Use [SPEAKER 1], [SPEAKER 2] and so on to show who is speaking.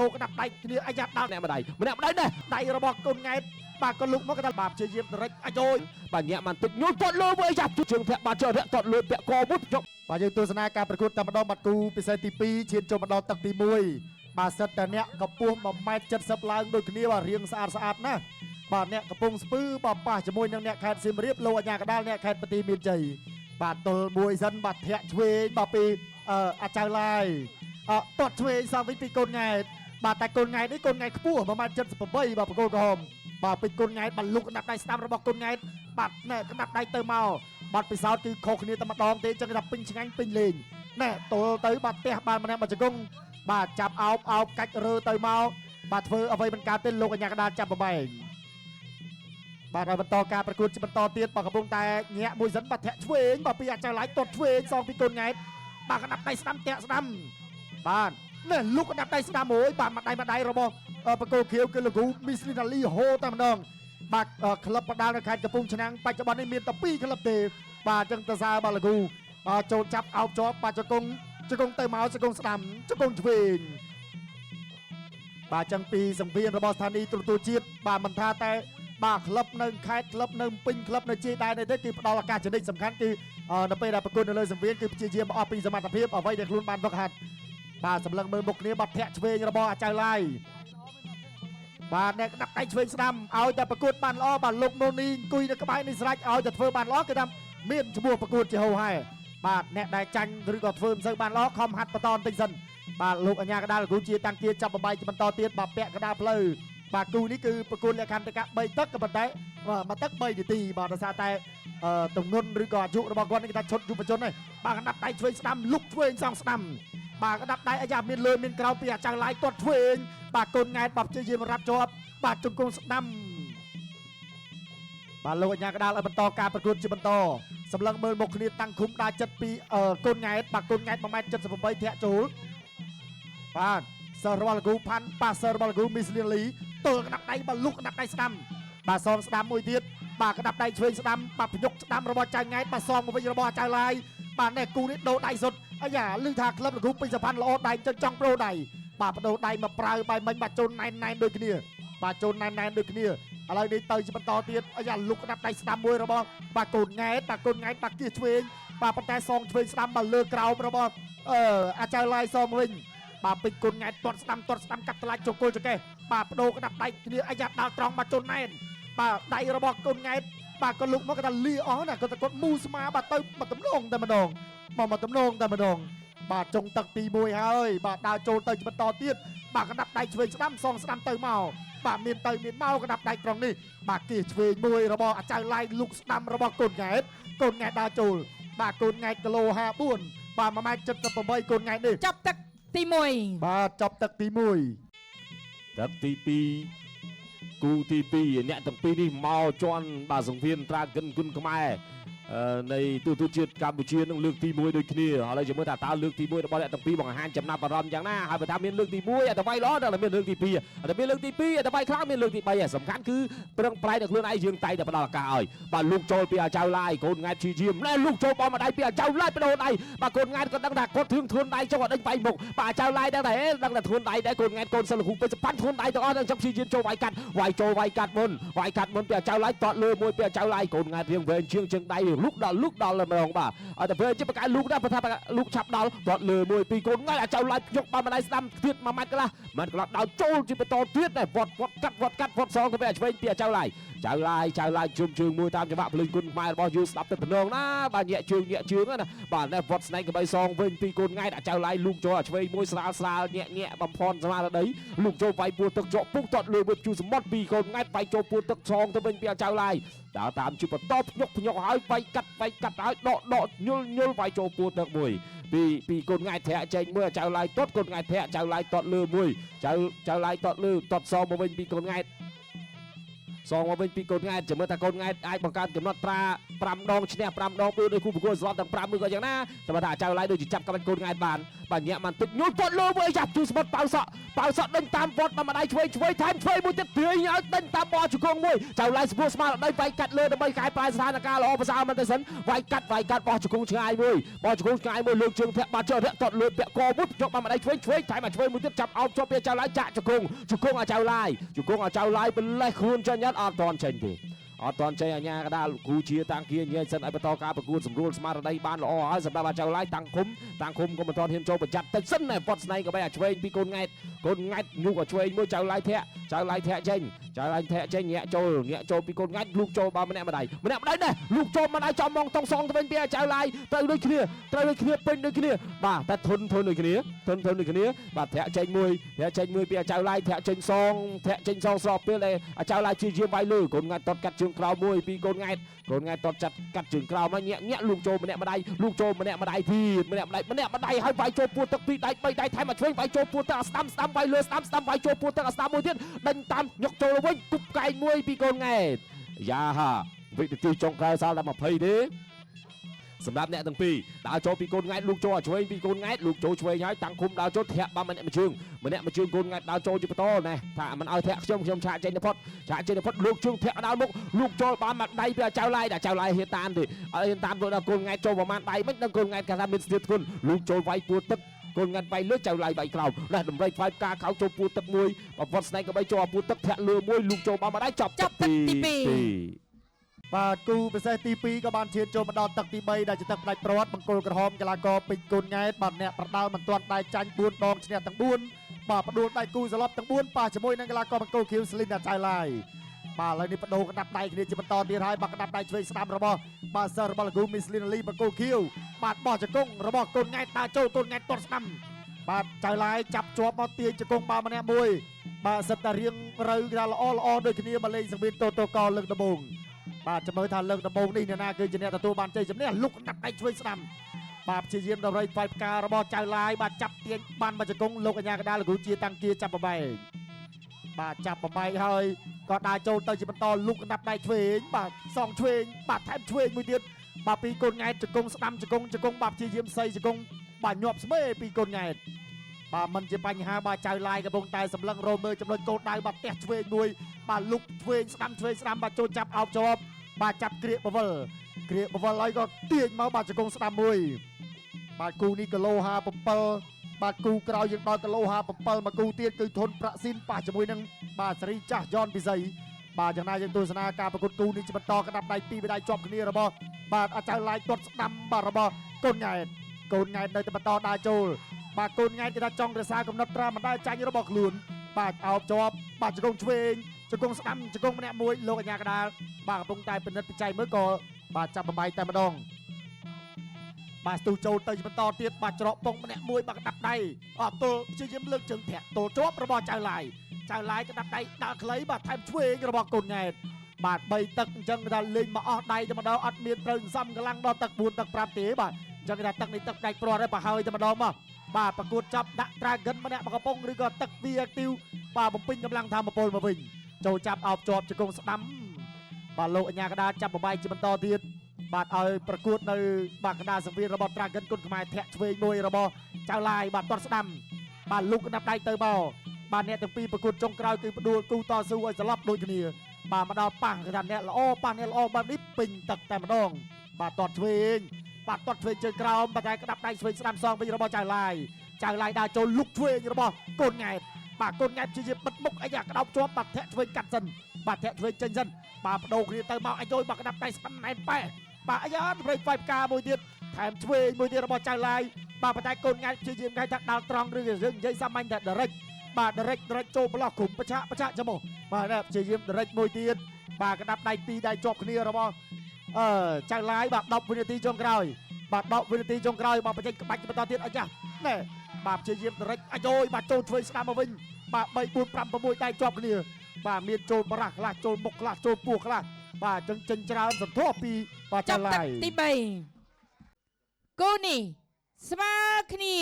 [SPEAKER 1] โอกระดับใดเดียอาญาดาวเนี่ยมาได้เนี่ยใดระบอกกลไงบาก็ลุกมันก็ตบาบเชียร์เร็กอาโยยบางอย่างมันติดยุ่งตดเลยเว้ยจับจุดเชิงแทะบาเจอเนี่ยตดเลยเปะกอบุบจบบางอย่างตัวสนามการประกวดตามมาดองบัดกูปีเซตีปีเชียนโจมาดองตักตีมวยบาเซตแต่เนี้ยกระปุกมาไม่จัดสับล้างโดยคนนี้ว่าเรียงสะอาดนะบาเนี้ยกระปุกสปื้อบาป่าจมูกเนี่ยแค่ซิมเรียบโลอัญญากระด้านเนี่ยแค่ปฏิมีใจบาตัวมวยซันบาเทะช่วยบาปีอาจารย์ลายตดช่วยสองวิปีกลไงบาแต่กลไงนี่กลไงขปูประมาณจัดสับใบบาประกวดกอมบาเป็นกลไงบาลุกกระดับได้สตาร์ระบอกกลไงบัดเนี่ยกระดับได้เติมเมาบัดไปสาวคือโคกนี่ตมาดองเตะจังกระดับปิ้งชิงปิ้งเลงแน่ตัวเตยบัดเตะบาลมันเนี่ยมันจะกงบาจับเอากัดเรือเตยเมาบาเฟอเอาไว้เป็นการเต้นโลกอัญญากระดานจับใบบาดบรรทอการประกวดจะบรรทอเตียนปากกระพงแต่เงี้ยมวยสันบัดแทะช่วยบาปีอาจจะไหลตดช่วยซองปีกลไงบากระดับได้สตัมเตะสตัมบ้านเนี่ยลุกกระดับได้สตัมโอยบามาได้ระบอกประกวดเขียวกิลกูมิสลินาลีโฮตามดองบาคลับประดานการกระพุ้งชนะปัจจุบันในเมียนตะปีคลับเตะบาจังตะซาบาลกูโจจับเอาจอบปาจะกงเตะเมาจะกงสตัมจะกงช่วยบาจังปีสังเวียนระบอบสถานีตัวจีดบามันท่าแต่บาคลับหนึ่งคล้ายคลับหนึ่งปิงคลับในจีได้ในเทคนิคดอลการชนิดสำคัญคือนับไปได้ประกวดในเลยสังเวียนคือจีเจียมอปีสมรรถเพียบเอาไว้เด็กรุ่นบานพักหัดบาสำลังเมืองบกนี้บัดแทะช่วยระบอบอาจารย์ไล่บาเนี่ยนับไก่ช่วยสตัมเอาแต่ประกวดบานล้อบานลกโนนีกุยในกระบายในสไลด์เอาแต่เฟอร์บานล้อกระดำเมียนชั่วโมงประกวดจะเอาให้บาเนี่ยได้จังหรือก็เฟิร์มเซอร์บานล้อคอมหัดประตอนติงสันบาลูกอัญญากระดาษกูจีตังเกียจับใบจะมันต่อเตียนบาแปะกระดาษเพลบากูนี่คือประกวดเลคันตะกะใบตักกับบันไดมาตักใบดีตีบาตาซาแต่ตรงเงินหรือก็ยุระบากวันนี้kitaชดยุประชนเลยบากระดับได้ช่วยสตัมลุกช่วยสองสตัมบากระดับได้อาญาเมียนเลยเมียนกราวเปียจังไล่ตดช่วยบากลไงปรับจะยืมรับจอบบาจงกงสตัมบาลูกอัญญากระดาษบรรทอการประกวดจีบรรทอสำลังเมินบกนี้ตั้งคุ้มได้จัดปีกลไงบากลไงมาไม่จัดสมบัติเทะจูบ้านเซอร์บอลกูพันปาเซอร์บอลกูมิสเลียนลีตัวกระดับได้บอลลุกกระดับได้สตัมบาซองสตัมมวยเทียดบากระดับได้ช่วยสตัมบาพยกสตัมระบอใจไงบาซองมาเป็นระบอใจลายบาแน่กูนี่โดได้สุดอาญาลือทาคลับกูเป็นสะพานละอได้จนจ้องโปรได้บาโดได้มาปลายใบมันบาโจนนายโดยគ្នាบาโจนนายโดยគ្នាอะไรนี่เตยจะเป็นต่อเตียนอาญาลุกกระดับได้สตัมมวยระบาโกนไงบาเกียร์ช่วยบาปแต่ซองช่วยสตัมบาเลือกกราวระบอาจารย์ลายซองวินบาเป็นคนไงตดสตัมกัดตลาดโจโกจะแกบาโดกระดับได้เนี่ยอาญาดาวตรองมาจนแน่นบาได้ระบอกคนไงบาก็ลุกมันก็ดันลีอ๋อน่ะก็ตะกดมูสมาบาเติมมาตำนองแต่มาดองมาตำนองแต่มาดองบาจงตักตีมวยเฮ้ยบาดาวโจเตยจะมาต่อเตี้ยบากระดับได้ช่วยสตัมซองสตัมเตยเมาบาเมียนเมากระดับได้ตรงนี้บาเกี่ยช่วยมวยระบอกอาจารย์ไล่ลุกสตัมระบอกคนไงดาวโจบาคนไงกะโลฮาบุญบามาไม่จัดจะประเมินคนไงนี่
[SPEAKER 2] จับตักตีมวย
[SPEAKER 1] บาจับตักตีมวย
[SPEAKER 3] ตักตีปีกูตีปีเนี่ยตั้งปีนี้เมาจอนบาสังเวียนตรากันกุนขมายในตัวเชียร์กัมพูชีต้องเลือกตีมวยโดยขี้อะไรจะเมื่อตาเลือกตีมวยบอลตั้งปีบอกอาหารจำนำปรำอย่างน่าหาไปทำเมียนเลือกตีมวยแต่ไปล้อแต่เมียนเลือกตีปีแต่เมียนเลือกตีปีแต่ไปครั้งเมียนเลือกตีไปสำคัญคือเปลืองปลายแต่เรื่องไอ้ยืนไตแต่ปลากาอ่อยบาลูกโจลเปียเจ้าไล่คนงานชีจิมแน่ลูกโจบอลมาได้เปียเจ้าไล่ไปโดนไอ้บาคนงานก็ตั้งแต่คนถึงทุนไอ้จังหวัดได้ไปหมกป่าเจ้าไล่ตั้งแต่ทุนไอ้ได้คนงานคนสลุกไปจะปั้นทุนไอ้ตัวอ้อนจังชีจิมโจไว้กัดไว้กัดมันเปียเจ้าไล่ต่อเรือมวยเปียเจ้าไล่คนงานเรียงเวรเชียงจังได้ลูกดอลเลยมาลองบ่าแต่เพื่อนจะประกาศลูกได้ประทับลูกฉับดาวต่อเรือมวยปีคนง่ายเจ้าไล่ยกมาได้สตัมเทียดมามันก็ละดาวโจจะไปต่อเทียดได้วดกัดสองก็ไปช่วยเปียเจ้าไล่ชุมเชิงมวยตามจังหวะพลิงกุนมาบอลยูสตับเป็นพนองนะบานแย่เชืองนะบานได้วดสไนก็ไปซองเป็นปีคนง่ายเจ้าไล่ลูกโจช่วยมวยสาแง่บำพรสมาร์ทđấyลูกโจไปปูตึกโจปุ๊กตอดเรือบุจูสมอดปีคนง่ายไปโจปูตึกซองจะเป็นเปียเจ้าไล่ดาวตามจุดตบยกหายไปกัดหายดอยุลไปโจปูตึกมวยปีคนง่ายแทะใจเมื่อเจ้าไล่ตดคนง่ายแทะเจ้าไล่ตอดเรือมวยเจ้าไล่ตอดเรือตอดซองมาเป็นปีคนง่าย សងមកវិញពីកូនង៉ែតចាំមើលថាកូនង៉ែតអាចបង្កើតកំណត់ត្រា5 ដងឈ្នះ5 ដងដោយគូប្រកួតសរុបទាំង5 មើលក៏យ៉ាងណាតែថាចៅឡៃដូចជាចាប់ក្បាច់កូនង៉ែតបានបាទញាក់បានទឹកញូតពត់លើមួយចាប់ជួយស្បត់ប៉ៅសក់ដេញតាមវត្តតាមម្ដាយឆ្វេងថែមឆ្វេងមួយទៀតទាញឲ្យដេញតាមបោះជង្គង់មួយចៅឡៃស្ពួរស្មារតីវាយកាត់លើដើម្បីកែប្រែស្ថានភាពល្អប្រសើរមែនទេសិនវាយកាត់បោះជង្គង់ឆ្ងាយមួយលើកជើងធាក់បាត់ចុះធាក់តត់លឿនពាក់កមួយជប់តាមម្ដាយឆ្វេងថែមឲ្យឆ្វេងមួយទៀតចាប់អោបជាប់ពីចៅឡៃចាក់ជង្គង់ឲ្យចៅឡៃបលេះខ្លួនចាញ់អត់តន់ចេញទេអត់តន់ចេញអាញាកដាលគូជាតាំងគៀញសិនឲ្យបន្តការប្រកួតសម្រួលស្មារតីបានល្អហើយសម្រាប់អាចៅឡៃតាំងឃុំក៏មិនទាន់ហ៊ានចូលប្រយ័ត្នតិចសិនតែវត្តស្នៃក៏បីអាឆ្វេងពីកូនង៉ែតញុកឲ្យឆ្វេងមួយចៅឡៃធាក់ចេញញាក់ចូលពីកូនង៉ែតលូកចូលបើម្នាក់ម្ដាយដែរលូកចូលម្ដាយចំមកតង់សងទៅវិញពីចៅឡៃត្រូវដូចគ្នាពេញដូចគ្នាបាទតែធន់ដូចគ្នាបាទធាក់ចេញមួយពីចៅឡៃធាក់ចេញសងស្របពេលដែលចៅឡៃជាយាមវាយលើកូនង៉ែតតត់កាត់ជើងក្រោមមួយពីកូនង៉ែតតត់កាត់ជើងក្រោមមកញាក់លូកចូលម្នាក់ម្ដាយទៀតម្ដាយឲ្យវាយចូលពួរទឹកពីដៃ3 ដៃថែមមកឆ្វេងវាយចូលពួរទឹកស្ដាំវាយលើស្ដាំវាយចូលពួរទឹកស្ដាំមួយទៀតដេញតាមញុកចូលវិញគប់កែងមួយពីកូនង៉ែតយ៉ាហាវិនាទីចុងក្រោយសល់តែ20ទេសម្រាប់អ្នកទាំងពីរដើរចូលពីកូនង៉ែតលូកចូលឲ្យឆ្វេងពីកូនង៉ែតលូកចូលឆ្វេងហើយតាំងឃុំដើរចូលធាក់បានម្នាក់មួយជើងកូនង៉ែតដើរចូលជាបន្តណែថាមិនឲ្យធាក់ខ្ញុំឆាកចេញទៅផុតលូកជើងធាក់ដល់មុខលូកចូលបានមកដៃពីចៅឡៃហ៊ានតាមទេអត់ហ៊ានតាមទៅដល់កូនង៉ែតចូលប្រមាណដៃមិនដល់កូនង៉ែតគេថាមានស្ទាបធ្ងន់លូកចូលវាយពួរទឹកកូនង៉ែតវាយលើចៅឡៃវាយក្រោមណែតម្រៃផ្លាយផ្កាខោចូលពួរទឹកមួយបវត្តស្នែកក៏បីចូលពួរទឹកធាក់លើមួយលូកចូលបានមកដៃចាប់ទឹកទី2
[SPEAKER 1] បាទគូពិសេសទី2ក៏បានឈានចូលមកដល់ទឹកទី3ដែលជាទឹកផ្ដាច់ប្រវត្តិបង្គោលក្រហមកីឡាករពេជ្រកូនង៉ែតបាទអ្នកប្រដាល់មិនទាន់ដៃចាញ់4 ដងឈ្នះទាំង4បាទផ្ដួលដៃគូសន្លប់ទាំង4ប៉ះជាមួយនឹងកីឡាករបង្គោលខៀវស្លីនចៅឡៃបាទឥឡូវនេះបដូរកណ្ដាប់ដៃគ្នាជាបន្តទៀតហើយបាទកណ្ដាប់ដៃឆ្វេងស្ដាំរបស់បាទសិស្សរបស់លោកគ្រូមីស្លីនលីបង្គោលខៀវបាទបោះជង្គង់របស់កូនង៉ែតដើរចូលកូនង៉ែតទាត់ស្ដាំបាទចៅឡៃចាប់ជាប់មកទាញជង្គង់បាទម្នាក់មួយបាទសិតតែរៀងរើគេថាល្អដូចគ្នាមកលេងសង្វៀនតូកលើកដំបូងបាទចាំមើលថាលើកដំបូងនេះអ្នកណាគឺជាអ្នកទទួលបានជ័យជំនះលុកកណ្ដាប់ដៃឆ្វេងស្ដាំបាទព្យាយាមដើម្បីផ្លាយផ្ការបស់ចៅឡៃបាទចាប់ទាញបានមកជង្គង់លោកអាញាកដាលលោកគ្រូជាតាំងគៀចាប់បបែកបាទចាប់បបែកហើយក៏ដើរចូលទៅជាបន្តលុកកណ្ដាប់ដៃឆ្វេងបាទសងឆ្វេងបាទថែមឆ្វេងមួយទៀតបាទពីកូនង៉ែតជង្គង់ស្ដាំជង្គង់បាទព្យាយាមសៃជង្គង់បាទញាប់ស្មេពីកូនង៉ែតបាទមិនជាបញ្ហាបាទចៅឡៃកំពុងតែសម្លឹងរោមើលចំណុចកោដៅបាទផ្ទះឆ្វេងមួយបាទលុកឆ្វេងស្ដាំបាទចូលចាប់អោបជាប់បាទចាប់ក្រៀកបវលហើយក៏ទាញមកបាទជង្គង់ស្ដាំមួយបាទគូនេះគីឡូ57បាទគូក្រោយយើងដល់គីឡូ57មកគូទៀតគឺធនប្រាក់ស៊ីនប៉ះជាមួយនឹងបាទសេរីចាស់យ៉នពិសីបាទយ៉ាងណាយើងទស្សនាការប្រកួតគូនេះជាបន្តកណ្ដាប់ដៃ2 ដៃជាប់គ្នារបស់បាទអាចៅឡៃទាត់ស្ដាំបាទរបស់កូនង៉ែតនៅតែបន្តដើរចូលបាទកូនង៉ែតគេថាចង់រក្សាកំណត់ត្រាមិនដែលចាញ់របស់ខ្លួនបាទអោបជាប់បាទជង្គង់ឆ្វេងជង្គង់ស្ដាំជង្គង់ម្នាក់មួយលោកអាញាកដាលបាទកំពុងតែពិនិត្យបច្ច័យមើលក៏បាទចាប់បបាយតែម្ដងបាទស្ទុះចូលទៅជាបន្តទៀតបាទច្រកពងម្នាក់មួយបាទកណ្ដាប់ដៃអត់ទល់ព្យាយាមលើកជើងធាក់ទល់ជាប់របស់ចៅឡៃកណ្ដាប់ដៃដើរខ្លីបាទថែមឆ្វេងរបស់កូនង៉ែតបាទ3ទឹកអញ្ចឹងគេថាលេងមកអស់ដៃតែម្ដងអត់មានត្រូវសំកម្លាំងដល់ទឹក4ទឹក5ទេបាទអញ្ចឹងគេថាទឹកនេះទឹកដាច់ព្រាត់ហើយបើហើយតែម្ដងមកបាទប្រកួតចាប់ដាក់ Dragon ម្នាក់មកកំពុងឬក៏ទឹក V-Active បាទបំពេញកម្លាំងធម៌ពលមកវិញចូលចាប់អោបជាប់ជង្គង់ស្ដាំបាទលោកអាញាកដាលចាប់បបាយជាបន្តទៀតបាទឲ្យប្រកួតនៅបាទកណ្ដាលសង្វៀនរបស់ Dragon គុណខ្មែរធាក់ឆ្វេងមួយរបស់ចៅឡៃបាទទាត់ស្ដាំបាទលុកកណ្ដាប់ដៃទៅមកបាទអ្នកទាំងពីរប្រកួតចុងក្រោយគឺផ្ដួលគូតស៊ូឲ្យស្លាប់ដូចគ្នាបាទមកដល់ប៉ះគេថាអ្នកល្អបែបនេះពេញទឹកតែម្ដងបាទទាត់ឆ្វេងជើងក្រោមបាទតែក្តាប់ដៃឆ្វេងស្ដាំសងវិញរបស់ចៅឡៃដើរចូលលុកឆ្វេងរបស់កូនង៉ែតបាទកូនង៉ែតជាបិទមុខអាយ៉ាក្តោបជាប់បាទធាក់ឆ្វេងកាត់សិនបាទធាក់ឆ្វេងចេញសិនបាទបដូរគ្នាទៅមកអាយយបាទក្តាប់ដៃស្ដាំណែនប៉ែបាទអាយ៉ាប្រេកផ្លាយផ្កាមួយទៀតថែមឆ្វេងមួយទៀតរបស់ចៅឡៃបាទប៉ុន្តែកូនង៉ែតជាយាមគេថាដាល់ត្រង់ឬរឿងនិយាយសាមញ្ញថា direct បាទ direct ចូលប្លោះគុំបឆាចាំមកបាទព្យាយាម direct មួយទៀតបាទក្តាប់ដៃ2 ដៃជាប់គ្នារបស់ចៅឡៃបាទ10 វិនាទីចុងក្រោយបាទ10 វិនាទីចុងក្រោយបាទបច្ចេកក្បាច់បន្តទៀតអាចាណែបាទព្យាយាមដរិចអាយយបាទចូលឆ្វេងស្ដាំមកវិញបាទ3 4 5 6 ដៃជាប់គ្នាបាទមានចូលបរះខ្លះចូលមុខខ្លះចូលពោះខ្លះបាទចឹងចិញ្ច្រើនសន្ធោះពីបាទចៅឡៃ
[SPEAKER 2] ទី3គូនេះស្មើគ្នា